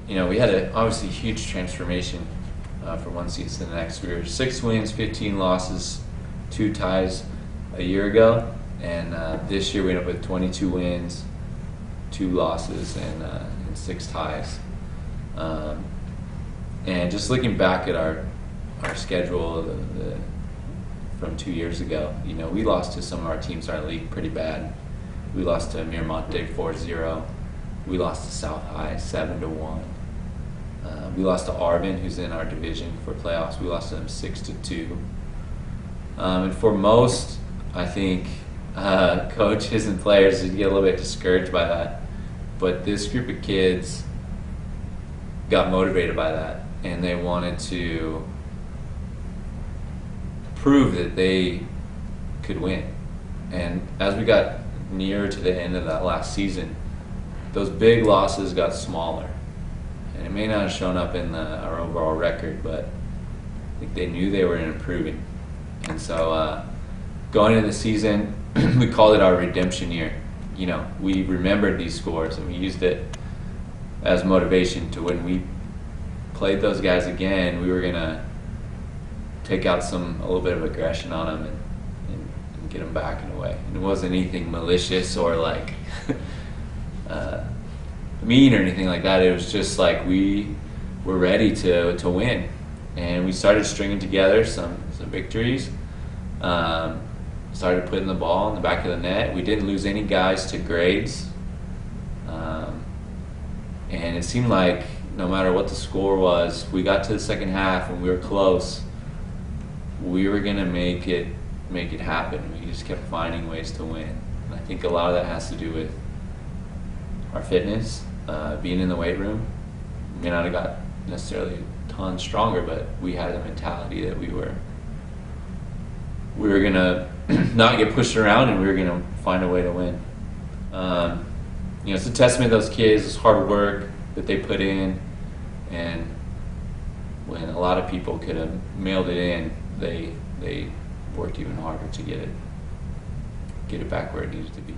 We had a obviously huge transformation from one season to the next. We were 6 wins, 15 losses, 2 ties a year ago, and this year we ended up with 22 wins, 2 losses, and 6 ties. And just looking back at our schedule from 2 years ago, we lost to some of our teams in our league pretty bad. We lost to Miramonte 4-0. We lost to South High 7-1. We lost to Arvin, who's in our division for playoffs. We lost to them 6-2. And for most, I think, coaches and players would get a little bit discouraged by that. But this group of kids got motivated by that, and they wanted to prove that they could win. And as we got nearer to the end of that last season, those big losses got smaller. And it may not have shown up in our overall record, but I think they knew they were improving. And so going into the season, we called it our redemption year. We remembered these scores and we used it as motivation to when we played those guys again, we were going to take out a little bit of aggression on them and get them back in a way. And it wasn't anything malicious or like mean or anything like that. It was just like we were ready to win, and we started stringing together some victories. Started putting the ball in the back of the net. We didn't lose any guys to grades, and it seemed like no matter what the score was, we got to the second half and we were close. We were gonna make it happen. We just kept finding ways to win. And I think a lot of that has to do with our fitness, being in the weight room. We may not have got necessarily a ton stronger, but we had the mentality that we were gonna not get pushed around, and we were gonna find a way to win. It's a testament to those kids, this hard work that they put in, and when a lot of people could have mailed it in, they worked even harder to get it back where it needed to be.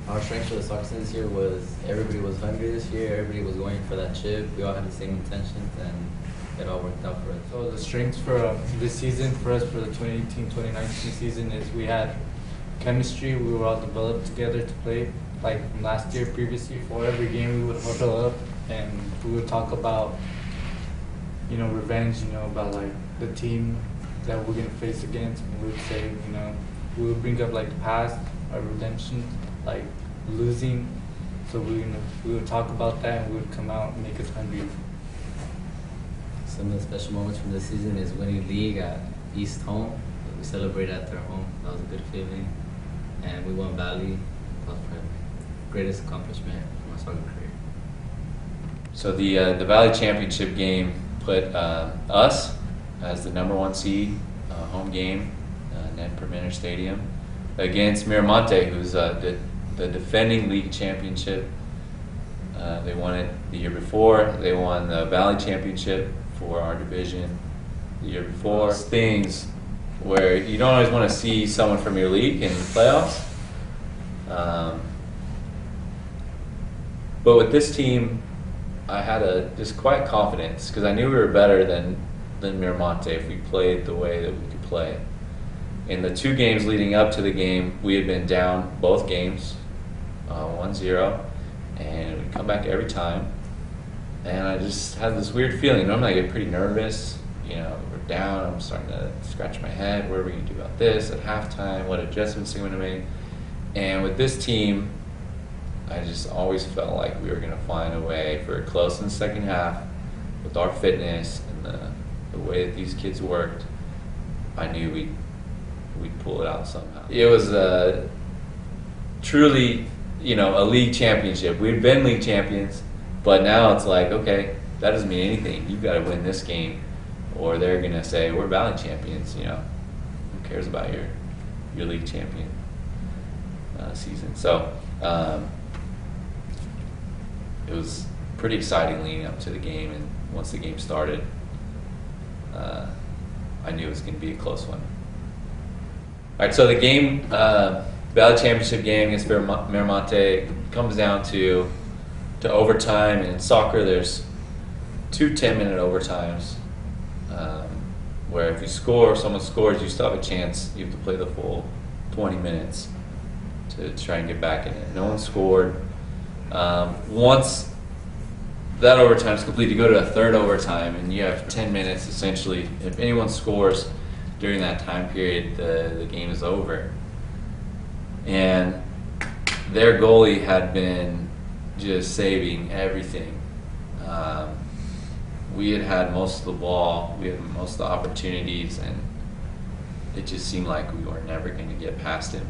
Our strength for the soccer team this year was everybody was hungry this year. Everybody was going for that chip. We all had the same intentions, and it all worked out for us. So the strengths for this season for us for the 2018-2019 season is we had chemistry. We were all developed together to play. Like last year, previously, for every game we would huddle up and we would talk about, revenge. About like the team that we're gonna face against. And we would say, we would bring up like the past, our redemption, like losing. So we would talk about that, and we would come out and make us hungry. Some of the special moments from this season is winning league at East home. We celebrated at their home. That was a good feeling. And we won Valley. That was probably the greatest accomplishment of my soccer career. So the Valley Championship game put us as the number 1 seed, home game, Ned Permenter Stadium, against Miramonte, who's the defending league championship. They won it the year before. They won the Valley Championship for our division the year before. Things where you don't always want to see someone from your league in the playoffs. But with this team, I had just quiet confidence because I knew we were better than Miramonte if we played the way that we could play. In the 2 games leading up to the game, we had been down both games, 1-0, and we'd come back every time. And I just had this weird feeling. Normally I get pretty nervous. We're down, I'm starting to scratch my head. What are we going to do about this at halftime? What adjustments are we going to make? And with this team, I just always felt like we were going to find a way for close in the second half with our fitness and the way that these kids worked. I knew we'd pull it out somehow. It was truly, a league championship. We'd been league champions, but now it's like, okay, that doesn't mean anything. You've got to win this game, or they're going to say, we're Valley champions, Who cares about your league champion season? So it was pretty exciting leading up to the game, and once the game started, I knew it was going to be a close one. All right, so the game, Valley Championship game against Miramonte, comes down to to overtime. And in soccer, there's 2 10-minute overtimes, where if you score, someone scores, you still have a chance. You have to play the full 20 minutes to try and get back in it. No one scored. Once that overtime is complete, you go to a third overtime, and you have 10 minutes essentially. If anyone scores during that time period, the game is over. And their goalie had been just saving everything. We had most of the ball, we had most of the opportunities, and it just seemed like we were never going to get past him.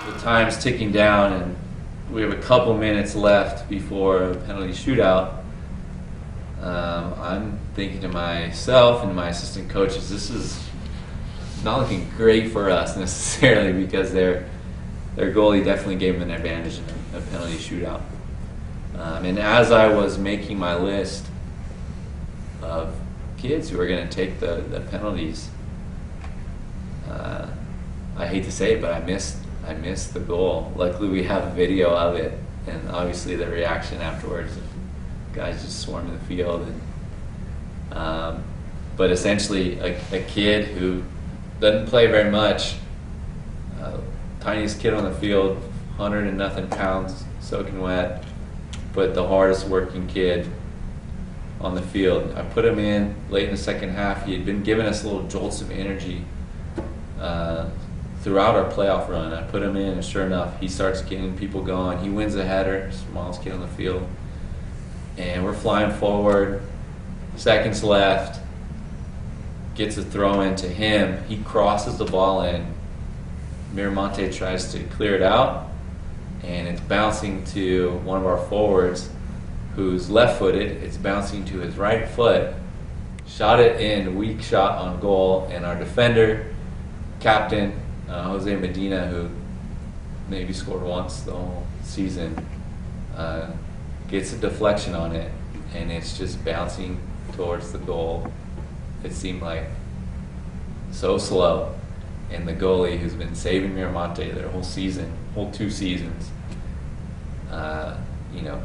The time's ticking down, and we have a couple minutes left before a penalty shootout. I'm thinking to myself and my assistant coaches, this is not looking great for us necessarily, because their goalie definitely gave them an advantage in a penalty shootout. And as I was making my list of kids who are going to take the penalties, I hate to say it, but I missed the goal. Luckily, we have a video of it, and obviously the reaction afterwards of guys just swarming the field. And, but essentially, a kid who doesn't play very much, tiniest kid on the field, 100 and nothing pounds, soaking wet, but the hardest working kid on the field. I put him in late in the second half. He had been giving us little jolts of energy throughout our playoff run. I put him in, and sure enough, he starts getting people going. He wins a header, smallest kid on the field, and we're flying forward. Seconds left. Gets a throw in to him. He crosses the ball in, Miramonte tries to clear it out, and it's bouncing to one of our forwards who's left-footed. It's bouncing to his right foot. Shot it in, weak shot on goal, and our defender, captain, Jose Medina, who maybe scored once the whole season, gets a deflection on it, and it's just bouncing towards the goal. It seemed like so slow, and the goalie who's been saving Miramonte their whole season, whole 2 seasons,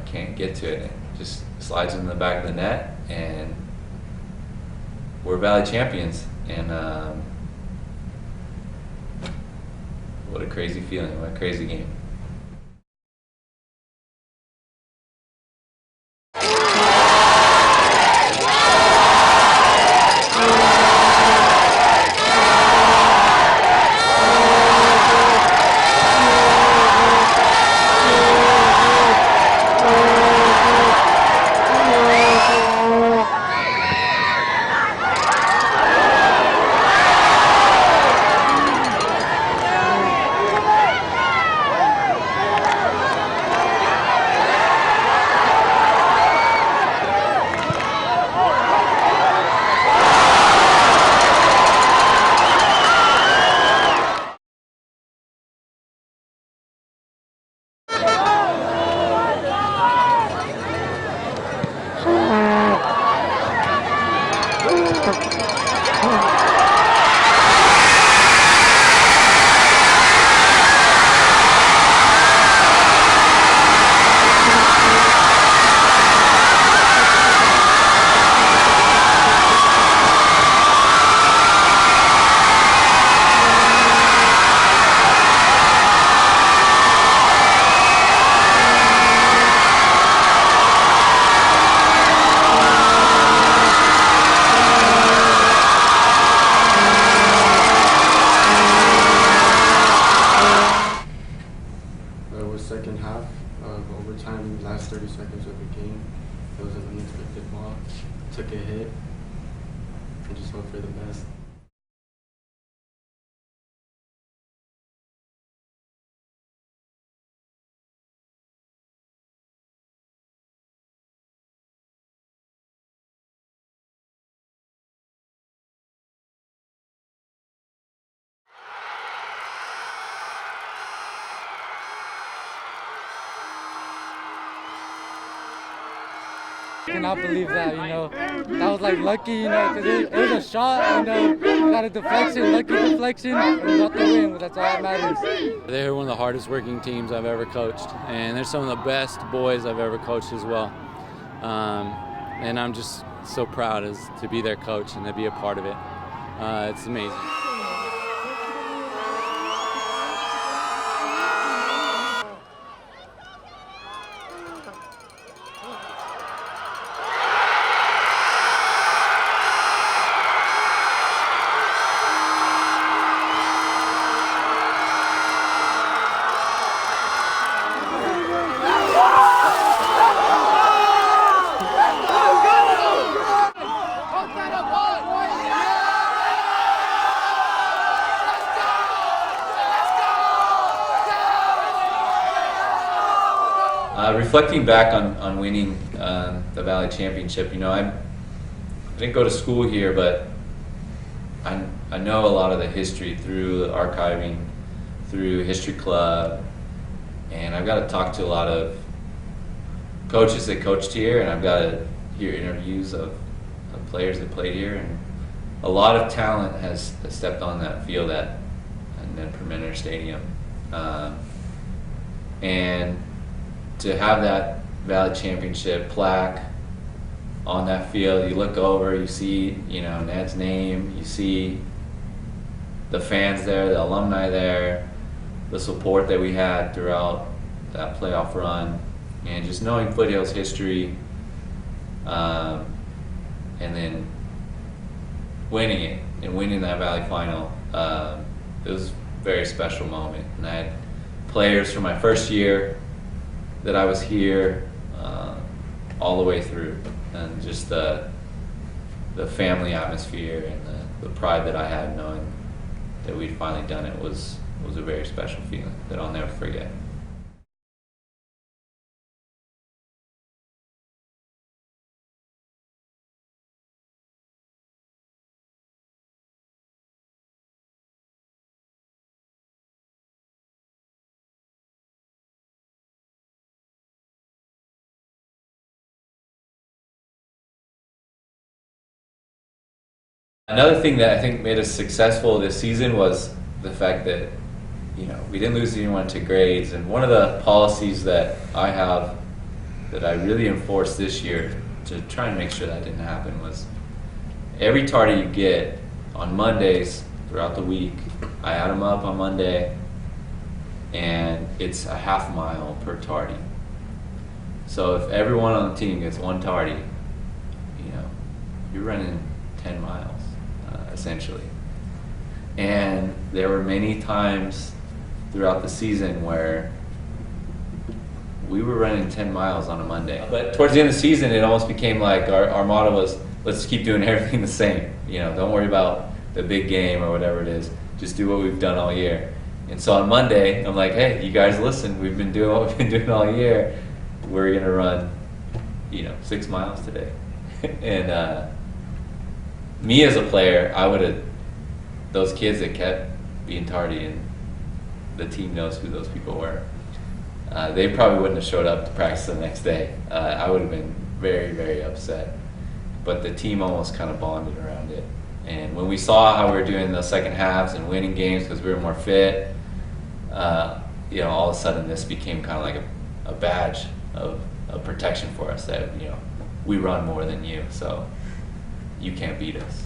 can't get to it. It just slides in the back of the net, and we're Valley champions. And what a crazy feeling! What a crazy game! Second half of overtime, last 30 seconds of the game. It was an unexpected ball. Took a hit and just hope for the best. Cannot believe that, that was like lucky, because it was a shot, got a deflection, lucky deflection, and we got the win. That's all that matters. They're one of the hardest working teams I've ever coached, and they're some of the best boys I've ever coached as well. And I'm just so proud to be their coach and to be a part of it. It's amazing. Reflecting back on winning the Valley Championship, I didn't go to school here, but I know a lot of the history through the archiving, through History Club, and I've got to talk to a lot of coaches that coached here, and I've got to hear interviews of players that played here, and a lot of talent has stepped on that field at Permanente Stadium, and to have that Valley Championship plaque on that field, you look over, you see, Ned's name, you see the fans there, the alumni there, the support that we had throughout that playoff run, and just knowing Foothill's history, and then winning it and winning that Valley final, it was a very special moment. And I had players from my first year that I was here all the way through, and just the family atmosphere and the pride that I had knowing that we'd finally done it was was a very special feeling that I'll never forget. Another thing that I think made us successful this season was the fact that, we didn't lose anyone to grades. And one of the policies that I have that I really enforced this year to try and make sure that didn't happen was every tardy you get on Mondays throughout the week, I add them up on Monday, and it's a half mile per tardy. So if everyone on the team gets one tardy, you're running 10 miles. Essentially. And there were many times throughout the season where we were running 10 miles on a Monday. But towards the end of the season, it almost became like our motto was, let's keep doing everything the same. Don't worry about the big game or whatever it is. Just do what we've done all year. And so on Monday, I'm like, hey, you guys listen, we've been doing what we've been doing all year. We're going to run, 6 miles today. And me as a player, I would have, those kids that kept being tardy, and the team knows who those people were, they probably wouldn't have showed up to practice the next day. I would have been very, very upset. But the team almost kind of bonded around it. And when we saw how we were doing the second halves and winning games because we were more fit, all of a sudden this became kind of like a badge of protection for us that, we run more than you. So you can't beat us.